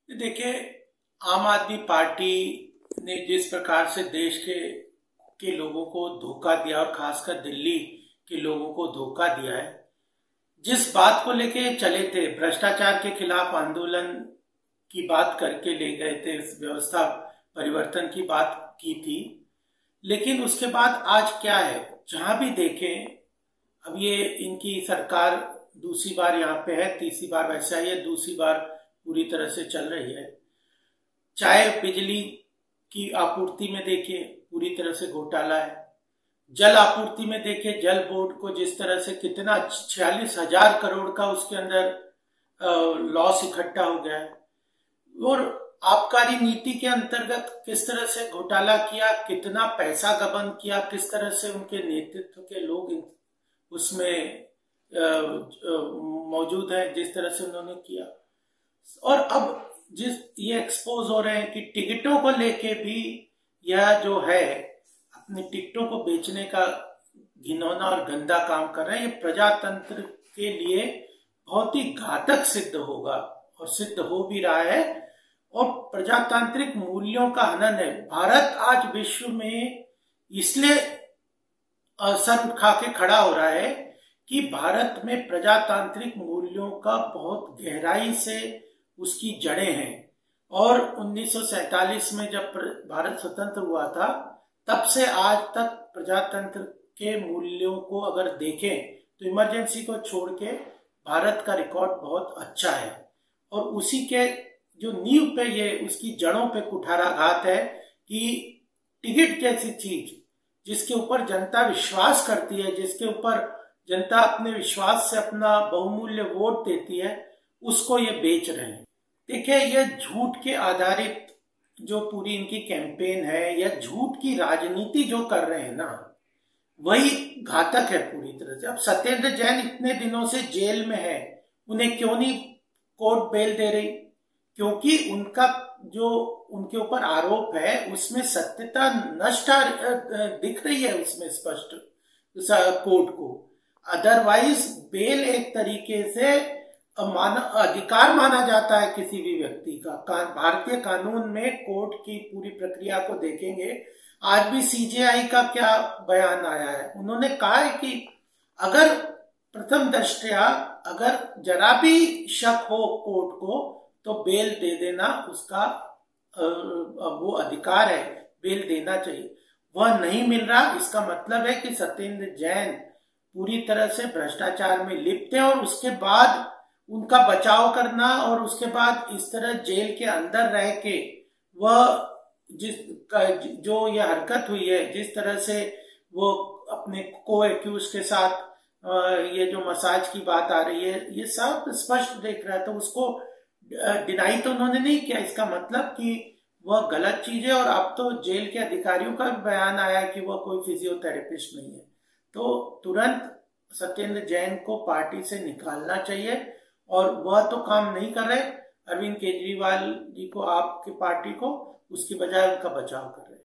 देखिए, आम आदमी पार्टी ने जिस प्रकार से देश के लोगों को धोखा दिया और खासकर दिल्ली के लोगों को धोखा दिया है, जिस बात को लेके चले थे, भ्रष्टाचार के खिलाफ आंदोलन की बात करके ले गए थे, व्यवस्था परिवर्तन की बात की थी। लेकिन उसके बाद आज क्या है, जहां भी देखें, अब ये इनकी सरकार दूसरी बार यहाँ पे है, तीसरी बार वैसा ही है, दूसरी बार पूरी तरह से चल रही है। चाहे बिजली की आपूर्ति में देखिए, पूरी तरह से घोटाला है। जल आपूर्ति में देखिए, जल बोर्ड को जिस तरह से कितना 46,000 करोड़ का उसके अंदर लॉस इकट्ठा हो गया है। और आबकारी नीति के अंतर्गत किस तरह से घोटाला किया, कितना पैसा गबन किया, किस तरह से उनके नेतृत्व के लोग उसमें मौजूद है, जिस तरह से उन्होंने किया। और अब जिस ये एक्सपोज हो रहे हैं कि टिकटों को लेके भी यह जो है अपनी टिकटों को बेचने का घिनौना और गंदा काम कर रहे हैं, ये प्रजातंत्र के लिए बहुत ही घातक सिद्ध होगा और सिद्ध हो भी रहा है। और प्रजातांत्रिक मूल्यों का हनन है। भारत आज विश्व में इसलिए सर उठा के खड़ा हो रहा है कि भारत में प्रजातांत्रिक मूल्यों का बहुत गहराई से उसकी जड़ें हैं। और 1947 में जब भारत स्वतंत्र हुआ था, तब से आज तक प्रजातंत्र के मूल्यों को अगर देखें तो इमरजेंसी को छोड़ के भारत का रिकॉर्ड बहुत अच्छा है। और उसी के जो नींव पे ये उसकी जड़ों पे कुठाराघात है कि टिकट जैसी चीज जिसके ऊपर जनता विश्वास करती है, जिसके ऊपर जनता अपने विश्वास से अपना बहुमूल्य वोट देती है, उसको ये बेच रहे हैं। देखिए, ये झूठ के आधारित जो पूरी इनकी कैंपेन है, या झूठ की राजनीति जो कर रहे हैं ना, वही घातक है पूरी तरह से। अब सत्येंद्र जैन इतने दिनों से जेल में है, उन्हें क्यों नहीं कोर्ट बेल दे रही? क्योंकि उनका जो उनके ऊपर आरोप है उसमें सत्यता नष्ट दिख रही है, उसमें स्पष्ट कोर्ट को। अदरवाइज बेल एक तरीके से अधिकार माना जाता है किसी भी व्यक्ति का। भारतीय कानून में कोर्ट की पूरी प्रक्रिया को देखेंगे, आज भी सीजेआई का क्या बयान आया है, उन्होंने कहा है कि अगर प्रथम दृष्टया अगर जरा भी शक हो कोर्ट को, तो बेल दे देना उसका वो अधिकार है, बेल देना चाहिए। वह नहीं मिल रहा, इसका मतलब है कि सत्येंद्र जैन पूरी तरह से भ्रष्टाचार में लिप्त है। और उसके बाद उनका बचाव करना और उसके बाद इस तरह जेल के अंदर रह के वह जो ये हरकत हुई है, जिस तरह से वो अपने को एक्यूज के साथ ये जो मसाज की बात आ रही है, ये सब स्पष्ट देख रहा है। तो उसको डिनाई तो उन्होंने नहीं किया, इसका मतलब कि वह गलत चीज है। और अब तो जेल के अधिकारियों का भी बयान आया कि वह कोई फिजियोथेरेपिस्ट नहीं है। तो तुरंत सत्येंद्र जैन को पार्टी से निकालना चाहिए, और वह तो काम नहीं कर रहे अरविंद केजरीवाल जी को, आपकी पार्टी को, उसकी बजाय उनका बचाव कर रहे।